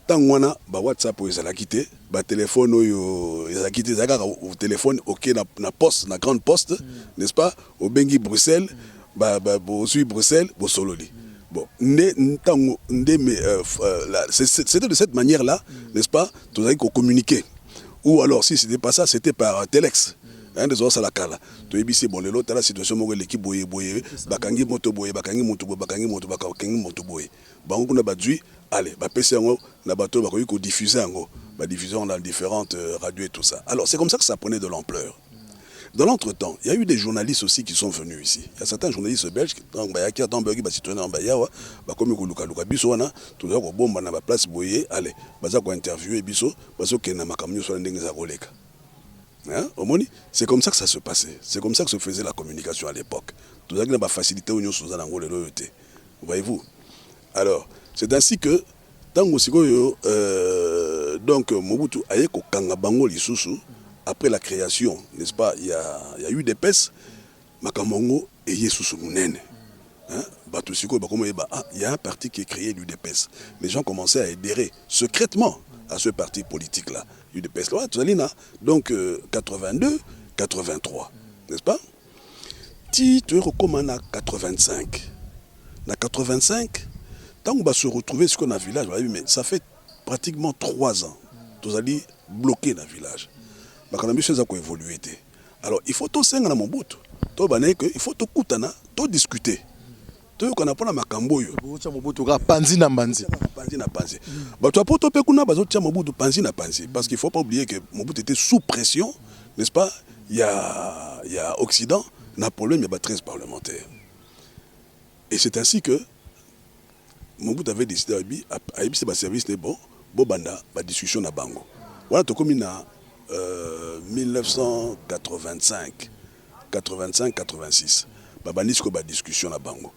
G: Tangwana ba WhatsApp ezalaki te ba téléphone oyo ezalaki te zaka au téléphone OK na poste na grande poste n'est-ce pas au bengi Bruxelles ba suis Bruxelles bo sololi bon c'était de cette manière là n'est-ce pas tout ça qu'on communiquer ou alors si c'était pas ça c'était par Telex des autres à la cala to ebisi bon le lot la situation mo l'équipe boye bakangi moto boye bakangi moto boye bango kuna badui allez ba pc yango na bato ba ko diffuser yango ba diffusion dans différentes radios et tout ça alors c'est comme ça que ça prenait de l'ampleur. Dans l'entretemps, il y a eu des journalistes aussi qui sont venus ici. Il y a certains journalistes belges qui ont été citoyens en Bayawa, comme Luka Biso, tout le monde a la place boye, allez, baza ko interviewer Biso, bazo kena makamyo sur ndenge za koleka. C'est comme ça que ça se passait. C'est comme ça que se faisait la communication à l'époque. Tout ça qui n'a facilité union sous un angole loyauté. Voyez-vous. Alors, c'est ainsi que tango sikoyo donc Mobutu aye ko kanga bango lisusu. Après la création, n'est-ce pas, il y a eu des pèses, Makamongo et Yesusu Mounene. Il y a un parti qui est créé, l'UDPS. Les gens commençaient à adhérer secrètement à ce parti politique-là, l'UDPS. Donc, 82, 83, n'est-ce pas? Tu recommandes à 85. Dans 85, tant qu'on va se retrouver sur un village, mais ça fait pratiquement 3 ans. Tous allés bloquer dans le village. Alors il faut tout ça dans mon bout. Il faut tout kutana, tout discuter. Tout qu'on a pas na makambo yo.
F: Panzi na panzi.
G: Panzi na panzi. Bah toi poto pe kuna bazo tia Mobutu panzi na panzi parce qu'il faut pas oublier que Mobutu était sous pression, n'est-ce pas? Il y a Occident, Napoléon, il y a 13 parlementaires. Et c'est ainsi que Mobutu avait décidé à Ibisi ba service n'est bon, bobanda ba discussion na bango. Voilà to comme na 1985, 86, babandisco ba discussion na bango.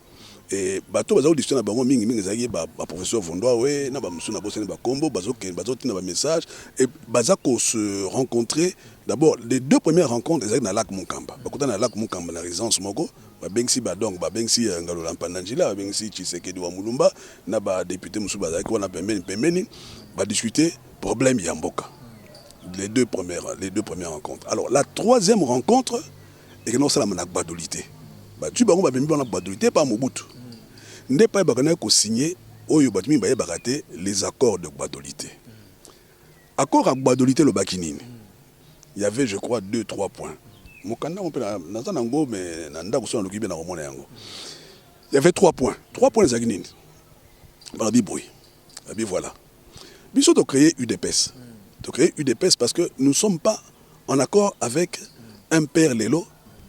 G: Et bato bazo discussion na bango mingi zaki ba professeur Vondwa we na ba musu na bosene ba kombo bazo tina ba message et bazako se rencontrer d'abord les 2 premières rencontres ezaki na lac Mukamba. Bakota na lac Mukamba na résidence moko ba bengsi ba donc ba bengsi Ngalola Mpananjila ba bengsi Tshisekedi wa Mulumba na ba député musu bazaki wana pembeni ba discuter problème ya mboka. Les deux premières rencontres. Alors, la 3e rencontre, et que nous sommes en Gbadolité. Tu vas en Gbadolité par Mobutu. Nous n'avons pas signé les accords de Gbadolité. Accord à Gbadolité, le Bakinine. Il y avait, je crois, 2-3 points. Il y avait 3 points. 3 points de Zaginine. Voilà. Nous avons créé UDPS. De créer UDPS parce que nous ne sommes pas en accord avec un père Lelo,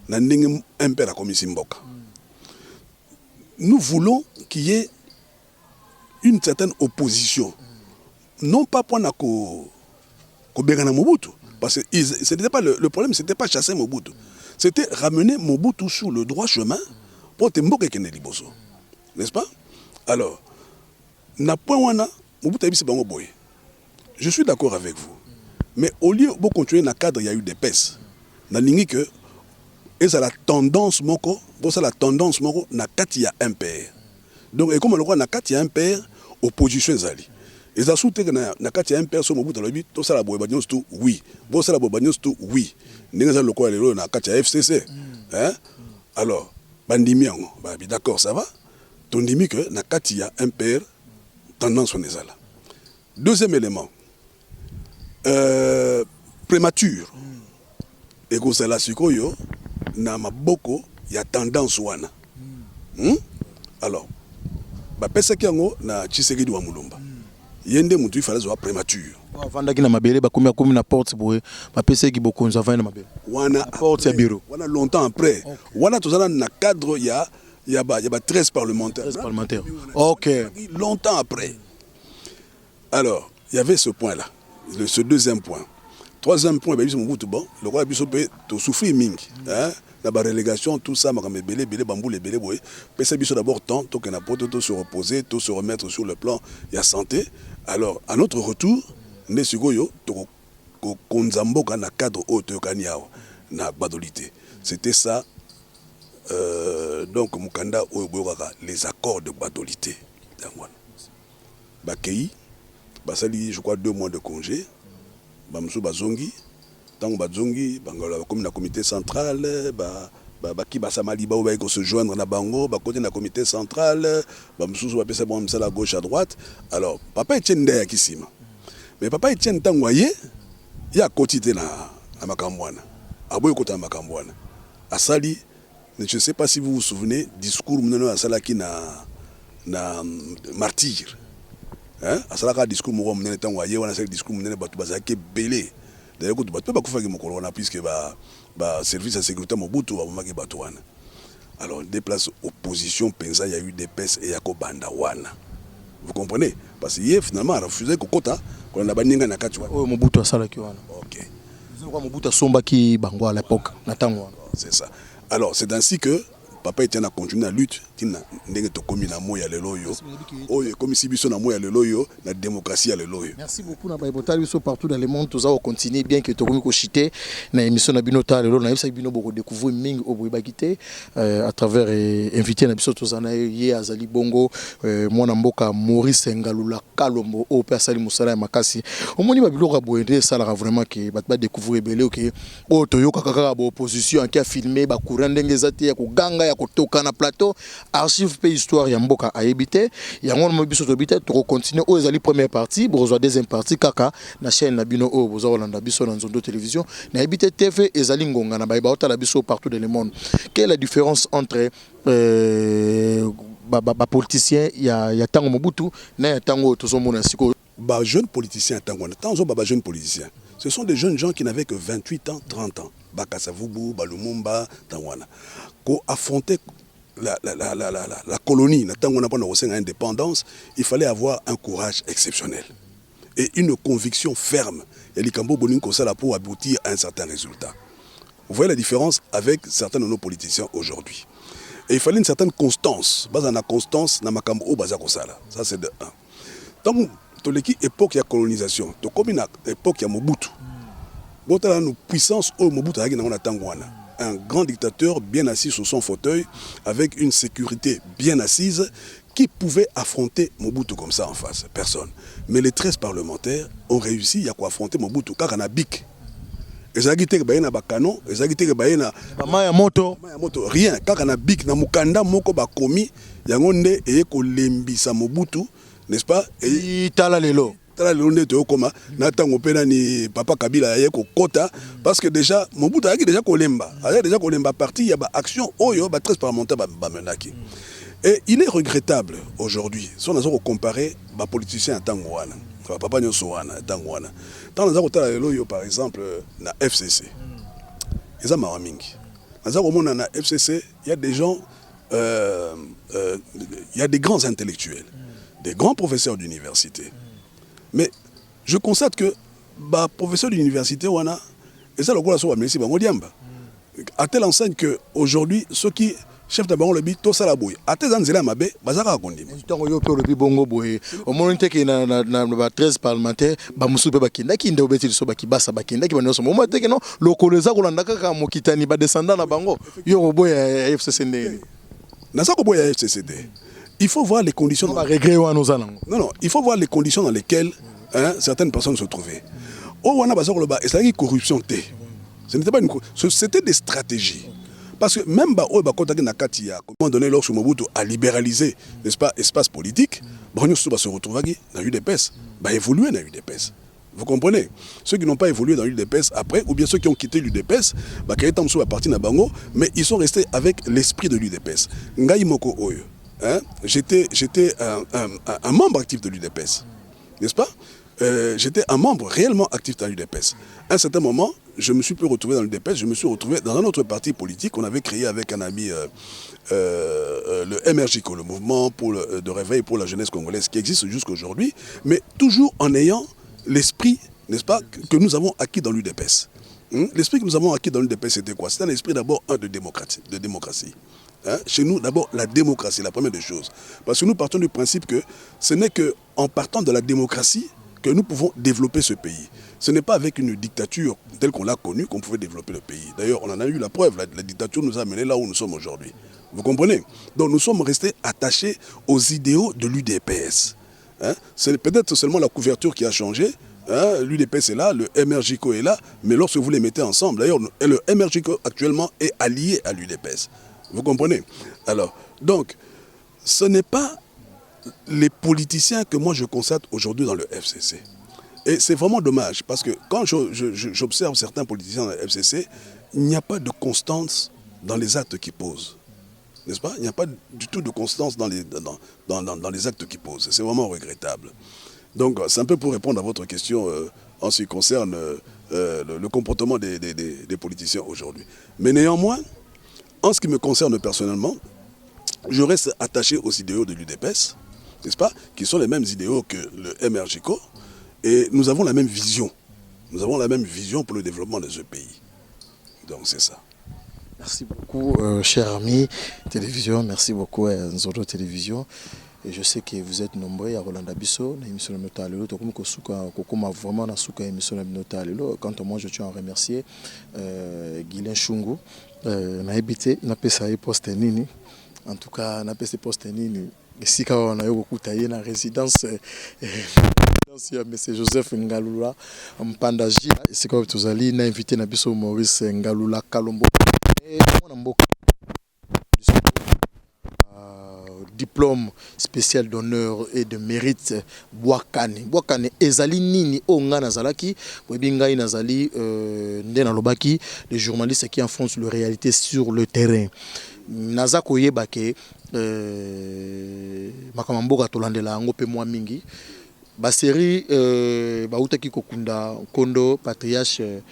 G: un père à Komisimboka. Nous voulons qu'il y ait une certaine opposition. Non pas pour Kobegana Mobutu. Parce que ce n'était pas le problème, ce n'était pas chasser Mobutu. C'était ramener Mobutu sur le droit chemin pour Temboke Kene Liboso. N'est-ce pas? Alors, na point wana, Mobutu Abisi Bango Boy. Je suis d'accord avec vous. Mais au lieu de continuer dans le cadre, il y a eu des pèses. Dans l'ingé que, et ça la tendance moko, la tendance moko, na kati ya MPR. Donc, et comme on le voit, na kati ya MPR, opposition zali. Et ça soute que na kati ya MPR, so Mobutu Alobi, tout ça la boye tout oui. Bon ça la boye tout oui. N'enga le quoi le na kati ya FCC. Hein? Alors, bandimi yango, bah d'accord, ça va. Ton dimi que na kati ya MPR, tendance on est là. Deuxième élément. Prémature. Et que c'est là sikoyo na maboko ya tendance wana. Alors, ba pesa kiango na Tshisekedi wa Mulumba. Yende mutu ifala zo prémature.
F: Avant na mabele ba komi na porte boye ba pesa ki boko nza na mabele.
G: Wana
F: porte ya bureau.
G: Wana longtemps après. Okay. Wana tozala na cadre ya 13 parlementaires.
F: 13 parlementaires. OK.
G: Longtemps après. Alors, il y avait ce point là. Ce deuxième point. Troisième point, bon, le roi Bisso peut souffrir ming. La relégation, tout ça, belé, bambou, les belé, boy. Mais Bisso d'abord temps, tout qu'on a pour tout se reposer, tout se remettre sur le plan, il y a santé. Alors, à notre retour, ne sugoyo, to konzambo kana cadre haute kaniao na badolité. C'était ça. Donc, Mukanda les accords de badolité. Bakei. Basali, je crois, 2 mois de congé. Bamsou Bazongi, tant Bazongi, comme le comité central, qui Basamali va se joindre à Bango, côté du comité central, Bamsou va passer à gauche à droite. Alors, papa Etienne Ndaya Kissima. Mais papa Etienne Tangoye, il y a quotidien à Makambouana, à Boyokota à Makambouana. À Sali, je ne sais pas si vous vous souvenez, discours à Salaki na martyr. À cela discours mon mené tant voyé on a ce discours mené batu bazaki belé d'ailleurs que batu ba kufa ki mokolo na puisque ba service de sécurité Mobutu ba maki batu wana. Alors déplace opposition pensa il y a eu des pèses et yako banda wana. Vous comprenez? Parce qu'il finalement a refusé kokota qu'on a baninga na kati wana.
F: Oh Mobutu asala ki wana.
G: OK.
F: Ils ont Mobutu somba ki bango à l'époque na tango.
G: C'est ça. Alors c'est ainsi que papa Etienne a continué la lutte tina ndenge to komi na moya lelo yo oyo komi sibiso na moya lelo yo na démocratie ya lelo yo.
F: Merci beaucoup na baibotali biso partout dans le monde tous au continuer bien que to komi ko chiter na émission na binota lelo na yebisa bino boko découvrir mingi oboy bakité à travers invité na biso tozana ye azali bongo mwana mboka Maurice Ngalula Kalombo o persali musala ya makasi omoni babiloko boyende sala vraiment que ba découvrir belé OK o toyoka kaka ba opposition qui a filmé ba courant ndenge zati ya kuganga ya kotoka na plateau archive pe histoire ya mboka a ebité yango na biso to bité to continuer o ezali première partie bozo deuxième partie kaka na chaîne na bino o bozo olanda biso na Nzondo télévision na ebité TV ezali ngonga na ba otala biso partout dans le monde. Quelle est la différence entre politicien ya tango Mobutu na ya tango tozomona siko
G: ba jeune politicien tango na tango ba jeune politicien ce sont des jeunes gens qui n'avaient que 28 ans 30 ans Bakasavubu Balumumba Tangwana ko affronter la colonie, l'indépendance, il fallait avoir un courage exceptionnel et une conviction ferme. Et l'Ikambo Bolinko Sala pour aboutir à un certain résultat. Vous voyez la différence avec certains de nos politiciens aujourd'hui. Et il fallait une certaine constance. Bas na constance na makambo o bazako sala. Ça c'est de 1. Donc to l'équipe époque de colonisation, to comme une époque ya Mobutu. Botala nous puissance au Mobutu agi na Tangwana. Un grand dictateur bien assis sur son fauteuil, avec une sécurité bien assise, qui pouvait affronter Mobutu comme ça en face? Personne. Mais les 13 parlementaires ont réussi à affronter Mobutu, car on a bic. Ils ont agité que na bakano, ils ont agité que na
F: maya moto,
G: rien. Car on a bic na mukanda moko bakomi, yangonde et ko lembisa Mobutu, n'est-ce pas?
F: Et tala lelo.
G: Ni Papa Kabila kota parce que déjà Mobutu a déjà kolemba parti il y a action oyo 13 parlementaires menaki et il est regrettable aujourd'hui si on a comparé les politiciens à Tangwana papa nyoso wana Tangwana tant on a par exemple na FCC ils ont maramingi na FCC il y a des gens il y a des grands intellectuels des grands professeurs d'université. Mais je constate que les professeurs d'université, et ça, le gros, merci, à telle enseigne qu'aujourd'hui, ceux qui chef de bango le bit to sala boy ateza nzela mabe bazaka kondima
F: ntongo yo pe le bi bongo boy au moment te ke na 13 parlementaire ba musu pe bakinda ki ndo beti so bakibasa bakinda ki banoso moment te ke no lokoleza kolanda kaka mokitani ba descendant na bango yo boy FCCD
G: na ça ko boy FCCD il faut voir les conditions non il faut voir les conditions dans lesquelles certaines personnes se trouvaient oh wana bazako ba et corruption te ce n'était pas une c'était des stratégies. Parce que même à un moment donné, lorsque Mobutu a libéralisé, n'est-ce pas, l'espace politique, on se retrouve dans l'UDPS, évoluer dans l'UDPS. Vous comprenez? Ceux qui n'ont pas évolué dans l'UDPS après, ou bien ceux qui ont quitté l'UDPS, mais ils sont restés avec l'esprit de l'UDPS. J'étais un membre actif de l'UDPS, n'est-ce pas? J'étais un membre réellement actif dans l'UDPS. À un certain moment, je me suis plus retrouvé dans l'UDPS, je me suis retrouvé dans un autre parti politique qu'on avait créé avec un ami, le MRJCO, le mouvement de réveil pour la jeunesse congolaise, qui existe jusqu'à aujourd'hui, mais toujours en ayant l'esprit, n'est-ce pas, que nous avons acquis dans l'UDPS. L'esprit que nous avons acquis dans l'UDPS, c'était quoi? C'était un esprit d'abord de démocratie. Chez nous, d'abord, la démocratie, la première des choses. Parce que nous partons du principe que ce n'est qu'en partant de la démocratie que nous pouvons développer ce pays. Ce n'est pas avec une dictature telle qu'on l'a connue qu'on pouvait développer le pays. D'ailleurs, on en a eu la preuve. La dictature nous a amenés là où nous sommes aujourd'hui. Vous comprenez? Donc nous sommes restés attachés aux idéaux de l'UDPS. C'est peut-être seulement la couverture qui a changé. L'UDPS est là, le MRJCO est là, mais lorsque vous les mettez ensemble, d'ailleurs, le MRJCO actuellement est allié à l'UDPS. Vous comprenez? Alors, donc, ce n'est pas les politiciens que moi je constate aujourd'hui dans le FCC. Et c'est vraiment dommage, parce que quand j'observe certains politiciens dans le FCC, il n'y a pas de constance dans les actes qu'ils posent. N'est-ce pas? Il n'y a pas du tout de constance dans les actes qu'ils posent. C'est vraiment regrettable. Donc c'est un peu pour répondre à votre question en ce qui concerne le comportement des politiciens aujourd'hui. Mais néanmoins, en ce qui me concerne personnellement, je reste attaché aux idéaux de l'UDPS, n'est-ce pas, qui sont les mêmes idéaux que le MRJCO, et nous avons la même vision. Nous avons la même vision pour le développement de ce pays. Donc c'est ça.
F: Merci beaucoup, cher ami télévision. Merci beaucoup, Nzodo Télévision. Et je sais que vous êtes nombreux à Rolanda Bisso, l'émission de Notalelo. Vraiment, quant à moi, je tiens à remercier Guilain Chungu. Na habité, na pesa poste nini. En tout cas, na pesa poste nini. Si on a eu beaucoup taillé na résidence ya M. Joseph Ngalula Mpandaji, c'est comme tous allez na invité na biso Maurice Ngalula Kalombo. Et mon mboka diplôme spécial d'honneur et de mérite Bouakane ezali nini onga nazalaki webingai nazali ndena lobaki les journalistes qui enfoncent la réalité sur le terrain nazako yebake makamamboka tolandela ngo pe mwa mingi ba série bautaki kokunda kondo patriarche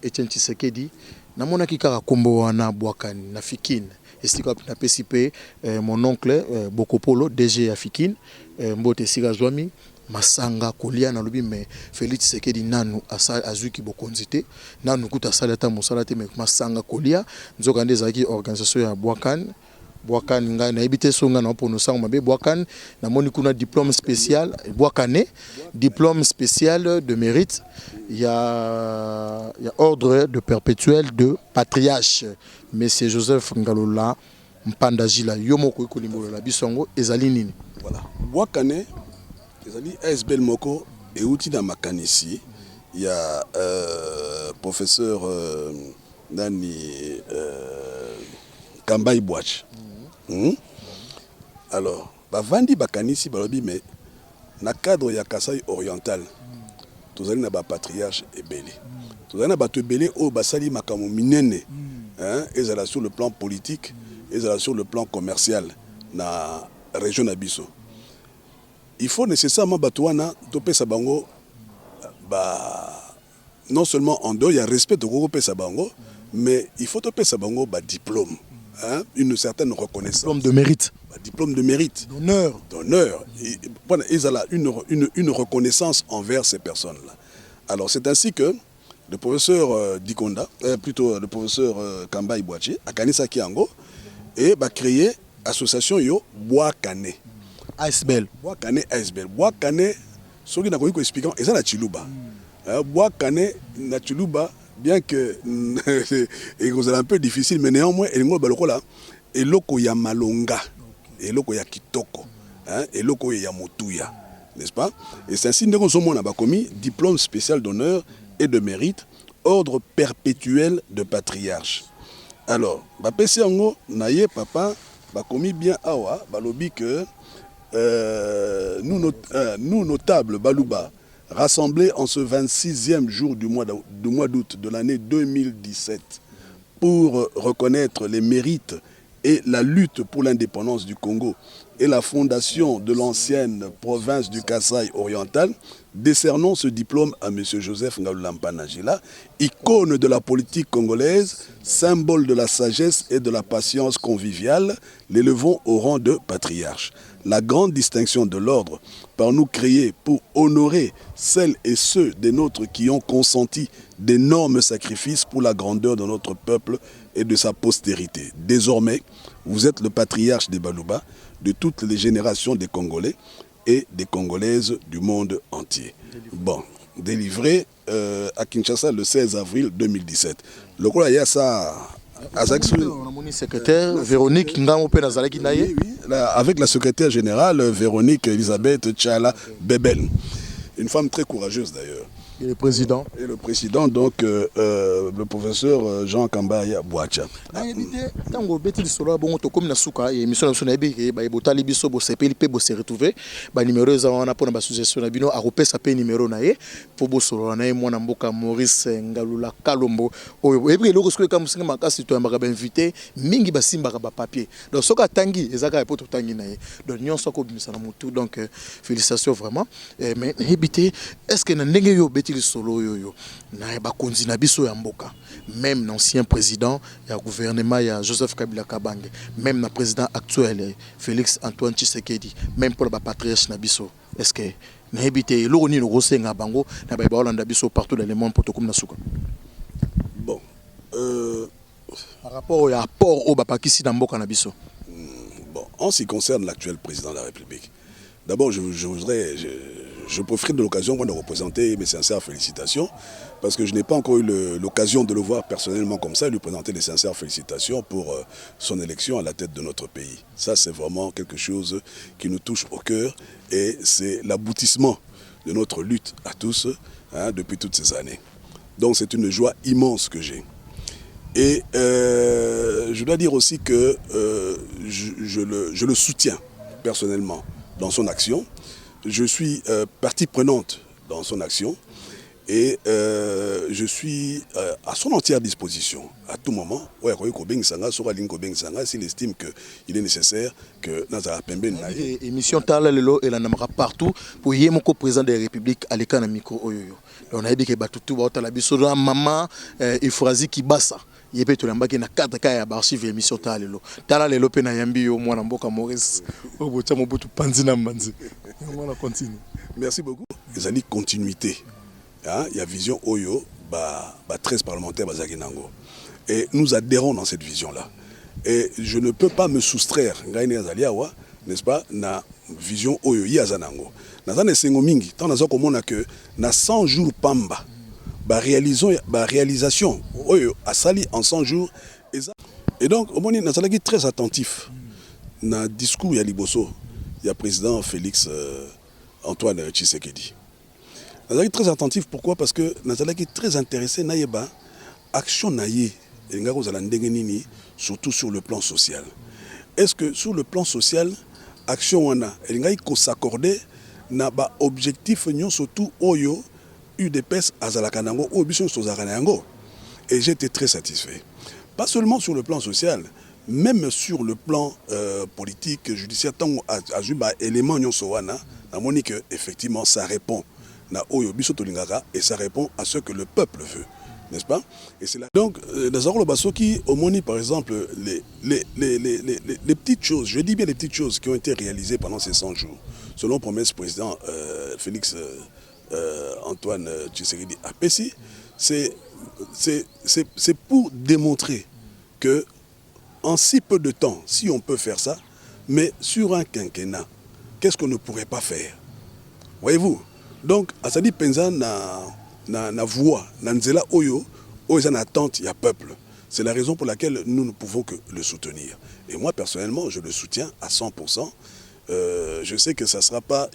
F: Etienne Tshisekedi namonaki kaka kombo wana Bouakane na Fikine. Et si na PCP, mon oncle Bokopolo, DG Afikine, Mbote Sigazwami, Masanga Kolia na lobi mais Félix Tshisekedi nanu azuki bokonzite nanu kuta salata mosalate mais Masanga Kolia nzokande zaki organisation ya Bouakane nga na ebité songa na pour nous sang mabe Bouakane na moni kuna diplôme spécial Bouakane diplôme spécial de mérite il y a ordre de perpétuel de patriarche Monsieur Joseph Ngalula Mpandaji la yomoko ikolimbo la bisongo ezali nini
G: voilà Bouakane ezali ASBL moko et outil dans makanisi il y a professeur Nani Kambai Bouach. Alors, Vandi Bakanisi Balobi, mais na cadre ya Kasai oriental, tous allons na ba patriarche et belé. Tous allons na ba belé au basali makamo minene, et là sur le plan politique, et là sur le plan commercial na région Abisso. Il faut nécessairement batouana topé sabango non seulement en dehors il y a respect de Koko Sabango, mais il faut topé sabango ba diplôme. hein, une certaine reconnaissance.
F: Diplôme de mérite.
G: Diplôme de mérite.
F: D'honneur.
G: D'honneur. Voilà, ils ont une reconnaissance envers ces personnes-là. Alors c'est ainsi que le professeur Dikonda, plutôt le professeur Kamba Ibouachi, à Kanisa Kiango, et a créé l'association Yo Bois Kane.
F: ASBL.
G: Bois Kane ASBL. Bois Kane, ce qui n'a pas expliqué, c'est la Chiluba. Bois Kane, na Chiluba, bien que c'est un peu difficile, mais néanmoins, il y a et loko ya malonga, et loko ya kitoko, et loko ya motuya, n'est-ce pas? Et c'est ainsi que nous avons commis diplôme spécial d'honneur et de mérite, ordre perpétuel de patriarche. Alors, bapesi yango naye papa ba commis bien awa balobi que nous notables Balouba rassemblés en ce 26e jour du mois d'août de l'année 2017 pour reconnaître les mérites et la lutte pour l'indépendance du Congo et la fondation de l'ancienne province du Kasaï oriental, décernons ce diplôme à M. Joseph Ngaloulampana Njila, icône de la politique congolaise, symbole de la sagesse et de la patience conviviale, l'élevons au rang de patriarche. La grande distinction de l'ordre, par nous créée pour honorer celles et ceux des nôtres qui ont consenti d'énormes sacrifices pour la grandeur de notre peuple et de sa postérité. Désormais, vous êtes le patriarche des Balouba, de toutes les générations des Congolais et des Congolaises du monde entier. Bon, délivré à Kinshasa le 16 avril 2017. Le coup, il y a ça.
F: Secrétaire Véronique
G: Oui, avec la secrétaire générale Véronique Elisabeth Tchala Bebel. Une femme très courageuse d'ailleurs.
F: Et le président.
G: Et le président, donc, le professeur Jean Kambaya Bouacha.
F: Tango beti lisolo bongo to comme na suka et émission na ebi ba botali biso bo sepeli pe bo se retrouver ba numéro za wana pona ba suggestion na bino a repesa pe numéro na ye po bo solo na ye mwana mboka Maurice Ngalula Kalombo oyo ebi loko siko ka musinga makasi to yamba ba invité mingi ba simba ba papier donc soka tangi ezaka po to tangi na ye donc nyonso ko bimisa na mutu donc félicitations vraiment mais ebité est-ce que na ndenge yo beti lisolo yo na ba konzi na biso ya mboka même l'ancien président et le gouvernement, il y a Joseph Kabila Kabange, même le président actuel, Félix Antoine Tshisekedi, même pour le patriarche Nabiso. Est-ce que nous habitons l'Oroni, le Rossé, Nabango, Nabiso partout dans le monde pour tout comme Nasuka?
G: Bon.
F: Par rapport au rapport au Bapakisi Namboka Nabiso.
G: Bon, en ce qui concerne l'actuel président de la République, d'abord, je profite de l'occasion de représenter mes sincères félicitations parce que je n'ai pas encore eu l'occasion de le voir personnellement comme ça et lui présenter les sincères félicitations pour son élection à la tête de notre pays. Ça, c'est vraiment quelque chose qui nous touche au cœur et c'est l'aboutissement de notre lutte à tous depuis toutes ces années. Donc, c'est une joie immense que j'ai. Et je dois dire aussi que je le soutiens personnellement dans son action. Je suis partie prenante dans son action et je suis à son entière disposition à tout moment. S'il estime qu'il est nécessaire que Nazara Pembe n'aille.
F: Émission Tala Lelo et la namara partout pour y mon président de la République à l'écran micro oyoyo. On a dit que Batutu va au la biso maman Ifrazi Kibasa. Il peut tout l'embaki na 4 cas d'archives émission Tala Lelo pe na yambi yo mwana mboka Maurice obocha mobutu panzina manzi. On continue.
G: Merci beaucoup. Les années continuité. Il y a vision Oyo, 13 parlementaires Bazaginango. Et nous adhérons dans cette vision-là. Et je ne peux pas me soustraire, n'est-ce pas, na vision Oyo Yazanango. Nazane Sengomingi, tant que nous avons que na 100 jours Pamba, réalisation Oyo a sali en 100 jours. Et donc, nous sommes très attentifs na discours ya Liboso. Il y a le président Félix Antoine Tshisekedi. Nous sommes très attentifs, pourquoi? Parce que nous sommes très intéressés à l'action surtout sur le plan social. Est-ce que sur le plan social, l'action il faut s'accorder à l'objectif surtout Oyo, UDPS, Azalakanango, Obison Sozarakanango. Et j'étais très satisfait. Pas seulement sur le plan social, même sur le plan politique, judiciaire, tant à élément Nyonsowana, on a que effectivement ça répond na Oyo Biso Tolingara et ça répond à ce que le peuple veut. n'est-ce pas? Et c'est là. Donc, dans le Basoki, au Moni, par exemple, les petites choses, je dis bien les petites choses qui ont été réalisées pendant ces 100 jours, selon promesse président Félix Antoine Tshisekedi Apesi, c'est pour démontrer que en si peu de temps, si on peut faire ça, mais sur un quinquennat, qu'est-ce qu'on ne pourrait pas faire? Voyez-vous? Donc, Asadi Penza na voix, na nzela oyo, oyo na attente, il y a peuple. C'est la raison pour laquelle nous ne pouvons que le soutenir. Et moi, personnellement, je le soutiens à 100%. Je sais que ça ne sera pas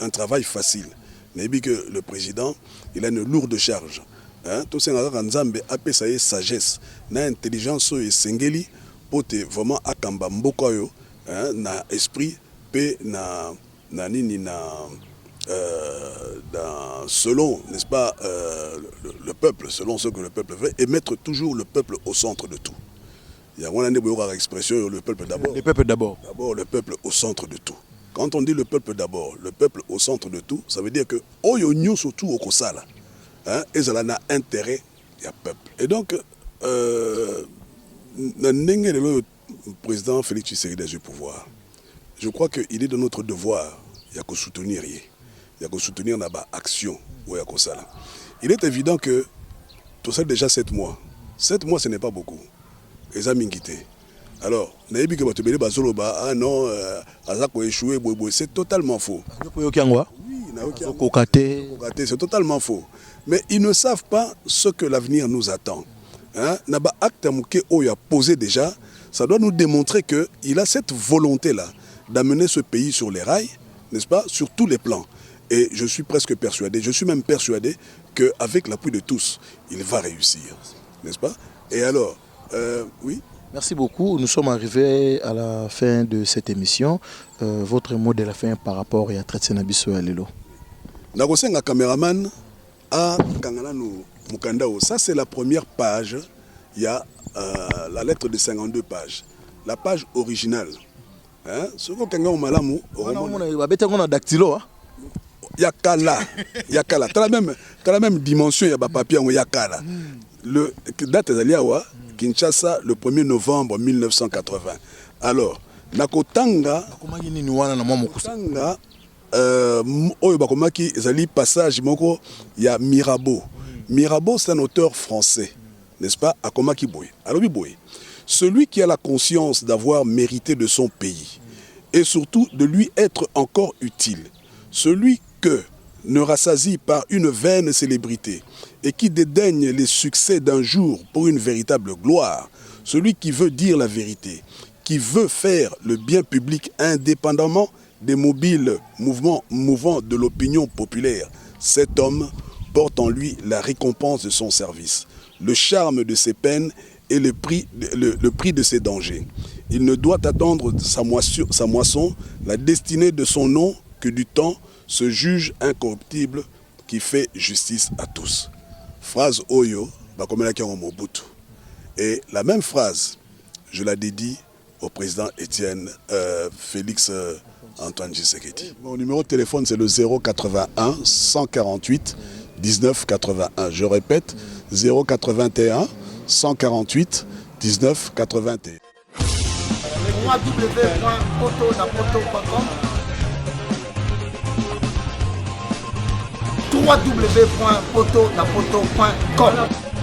G: un travail facile. Mais que le président, il a une lourde charge. Tout ça, Nzambe a sa sagesse, na intelligence et sengeli pour te vraiment akamba mboko yo, na esprit pe na nini na selon, n'est-ce pas, le peuple, selon ce que le peuple veut, et mettre toujours le peuple au centre de tout. Il y a une expression, le peuple d'abord.
F: Le peuple d'abord.
G: D'abord, le peuple au centre de tout. Quand on dit le peuple d'abord, le peuple au centre de tout, ça veut dire que oyo nyo surtout au kosala, et ça a intérêt, il y a peuple. Et donc, le président Félix Tshisekedi a du pouvoir. Je crois qu'il est de notre devoir, il y a qu'à soutenir. Il y a qu'à soutenir dans l'action. Il est évident que tout ça déjà 7 mois. 7 mois, ce n'est pas beaucoup. Et ça m'inquiète. Alors, ah non, c'est totalement faux.
F: Oui,
G: c'est totalement faux. Mais ils ne savent pas ce que l'avenir nous attend. Naba acte a posé déjà, ça doit nous démontrer qu'il a cette volonté-là d'amener ce pays sur les rails, n'est-ce pas, sur tous les plans. Et je suis presque persuadé, je suis même persuadé qu'avec l'appui de tous, il va réussir, n'est-ce pas? Et alors, oui.
F: Merci beaucoup. Nous sommes arrivés à la fin de cette émission. Votre mot de la fin par rapport à Traité Nabiso Alelo.
G: Nagosenga caméraman à Kangana Mukandao. Ça, c'est la première page. Il y a la lettre de 52 pages. La page originale. Ce qu'on a malamu. Yakala. Yakala. Tu as la même dimension, il y a papier en Yakala. Le date d'Aliawa, Kinshasa, le 1er novembre 1980. Alors, Nakotanga, passage, il y a Mirabeau. Mirabeau, c'est un auteur français, n'est-ce pas? Akomaki Boy. Alors, Boy, celui qui a la conscience d'avoir mérité de son pays et surtout de lui être encore utile, celui que ne rassasie par une vaine célébrité et qui dédaigne les succès d'un jour pour une véritable gloire, celui qui veut dire la vérité, qui veut faire le bien public indépendamment des mobiles mouvements de l'opinion populaire, cet homme porte en lui la récompense de son service, le charme de ses peines et le prix de ses dangers. Il ne doit attendre sa moisson, la destinée de son nom, que du temps ce juge incorruptible qui fait justice à tous. Phrase Oyo, Mobutu. Et la même phrase, je la dédie au président Félix Antoine Tshisekedi. Mon numéro de téléphone, c'est le 081 148 19 81. Je répète, 081 148 19 81.
B: www.potonapoto.com www.potonapoto.com